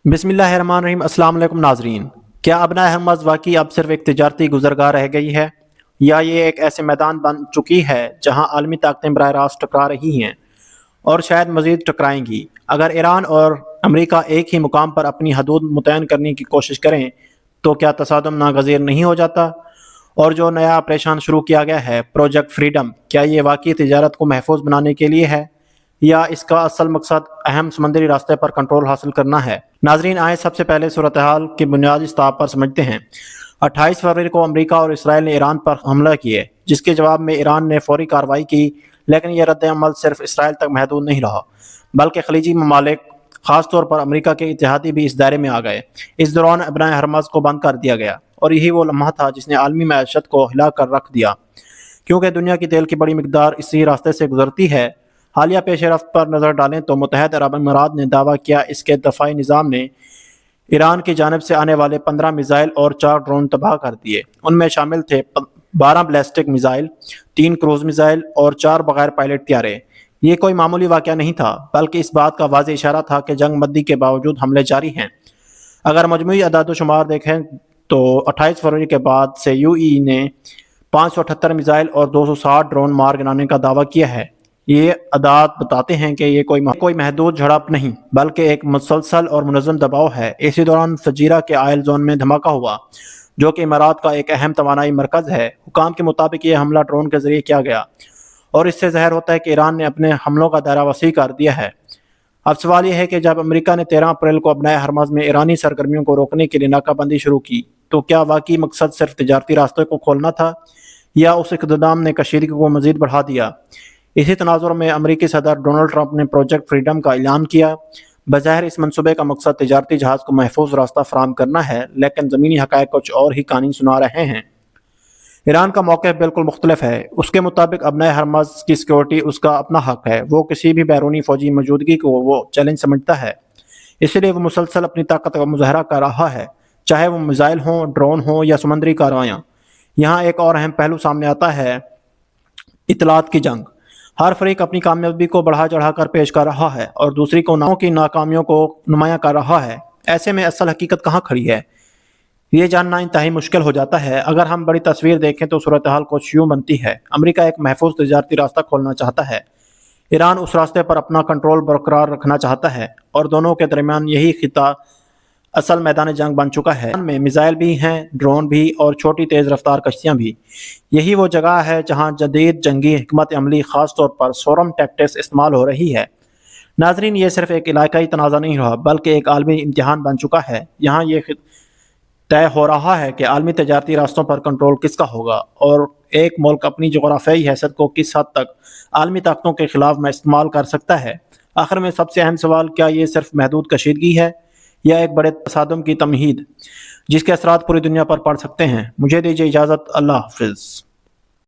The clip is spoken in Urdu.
بسم اللہ الرحمن الرحیم۔ السلام علیکم ناظرین۔ کیا ابنائے حرمز واقعی اب صرف ایک تجارتی گزرگاہ رہ گئی ہے، یا یہ ایک ایسے میدان بن چکی ہے جہاں عالمی طاقتیں براہ راست ٹکرا رہی ہیں اور شاید مزید ٹکرائیں گی؟ اگر ایران اور امریکہ ایک ہی مقام پر اپنی حدود متعین کرنے کی کوشش کریں تو کیا تصادم ناگزیر نہیں ہو جاتا؟ اور جو نیا آپریشن شروع کیا گیا ہے، پروجیکٹ فریڈم، کیا یہ واقعی تجارت کو محفوظ بنانے کے لیے ہے، یا اس کا اصل مقصد اہم سمندری راستے پر کنٹرول حاصل کرنا ہے؟ ناظرین، آئیں سب سے پہلے صورتحال کی بنیادی سطح پر سمجھتے ہیں۔ 28 فروری کو امریکہ اور اسرائیل نے ایران پر حملہ کیے، جس کے جواب میں ایران نے فوری کارروائی کی، لیکن یہ رد عمل صرف اسرائیل تک محدود نہیں رہا، بلکہ خلیجی ممالک، خاص طور پر امریکہ کے اتحادی بھی اس دائرے میں آ گئے۔ اس دوران ابنائے حرمز کو بند کر دیا گیا، اور یہی وہ لمحہ تھا جس نے عالمی معیشت کو ہلا کر رکھ دیا، کیونکہ دنیا کی تیل کی بڑی مقدار اسی راستے سے گزرتی ہے۔ حالیہ پیش رفت پر نظر ڈالیں تو متحدہ عرب امارات نے دعویٰ کیا اس کے دفاعی نظام نے ایران کی جانب سے آنے والے 15 میزائل اور 4 ڈرون تباہ کر دیے۔ ان میں شامل تھے 12 بیلسٹک میزائل، 3 کروز میزائل اور 4 بغیر پائلٹ طیارے۔ یہ کوئی معمولی واقعہ نہیں تھا، بلکہ اس بات کا واضح اشارہ تھا کہ جنگ مندی کے باوجود حملے جاری ہیں۔ اگر مجموعی اعداد و شمار دیکھیں تو 28 فروری کے بعد سے نے 578 میزائل اور 260 ڈرون مار گرانے کا دعویٰ کیا ہے۔ یہ اعداد بتاتے ہیں کہ یہ کوئی محدود جھڑپ نہیں، بلکہ ایک مسلسل اور منظم دباؤ ہے۔ اسی دوران فجیرہ کے آئل زون میں دھماکہ ہوا، جو کہ امارات کا ایک اہم توانائی مرکز ہے۔ حکام کے مطابق یہ حملہ ڈرون کے ذریعے کیا گیا، اور اس سے ظاہر ہوتا ہے کہ ایران نے اپنے حملوں کا دائرہ وسیع کر دیا ہے۔ اب سوال یہ ہے کہ جب امریکہ نے 13 اپریل کو ابنائے حرمز میں ایرانی سرگرمیوں کو روکنے کے لیے ناکہ بندی شروع کی، تو کیا واقعی مقصد صرف تجارتی راستے کو کھولنا تھا، یا اس اقدام نے کشیدگی کو مزید بڑھا دیا؟ اسی تناظر میں امریکی صدر ڈونلڈ ٹرمپ نے پروجیکٹ فریڈم کا اعلان کیا۔ بظاہر اس منصوبے کا مقصد تجارتی جہاز کو محفوظ راستہ فراہم کرنا ہے، لیکن زمینی حقائق کچھ اور ہی کہانی سنا رہے ہیں۔ ایران کا موقف بالکل مختلف ہے۔ اس کے مطابق ابنائے حرمز کی سیکورٹی اس کا اپنا حق ہے۔ وہ کسی بھی بیرونی فوجی موجودگی کو وہ چیلنج سمجھتا ہے، اس لیے وہ مسلسل اپنی طاقت کا مظاہرہ کر رہا ہے، چاہے وہ میزائل ہوں، ڈرون ہوں یا سمندری کارروائیاں۔ یہاں ایک اور اہم پہلو سامنے آتا ہے، اطلاعات کی جنگ۔ ہر فریق اپنی کامیابی کو بڑھا چڑھا کر پیش کر رہا ہے اور دوسری کو کی ناکامیوں کو نمایاں کر رہا ہے۔ ایسے میں اصل حقیقت کہاں کھڑی ہے، یہ جاننا انتہائی مشکل ہو جاتا ہے۔ اگر ہم بڑی تصویر دیکھیں تو صورتحال کچھ یوں بنتی ہے۔ امریکہ ایک محفوظ تجارتی راستہ کھولنا چاہتا ہے، ایران اس راستے پر اپنا کنٹرول برقرار رکھنا چاہتا ہے، اور دونوں کے درمیان یہی خطہ اصل میدان جنگ بن چکا ہے۔ میں میزائل بھی ہیں، ڈرون بھی، اور چھوٹی تیز رفتار کشتیاں بھی۔ یہی وہ جگہ ہے جہاں جدید جنگی حکمت عملی، خاص طور پر سورم ٹیکٹکس، استعمال ہو رہی ہے۔ ناظرین، یہ صرف ایک علاقائی تنازع نہیں رہا، بلکہ ایک عالمی امتحان بن چکا ہے۔ یہاں یہ طے ہو رہا ہے کہ عالمی تجارتی راستوں پر کنٹرول کس کا ہوگا، اور ایک ملک اپنی جغرافیائی حیثیت کو کس حد تک عالمی طاقتوں کے خلاف میں استعمال کر سکتا ہے۔ آخر میں سب سے اہم سوال، کیا یہ صرف محدود کشیدگی ہے، یا ایک بڑے تصادم کی تمہید، جس کے اثرات پوری دنیا پر پڑ سکتے ہیں؟ مجھے دیجیے اجازت۔ اللہ حافظ۔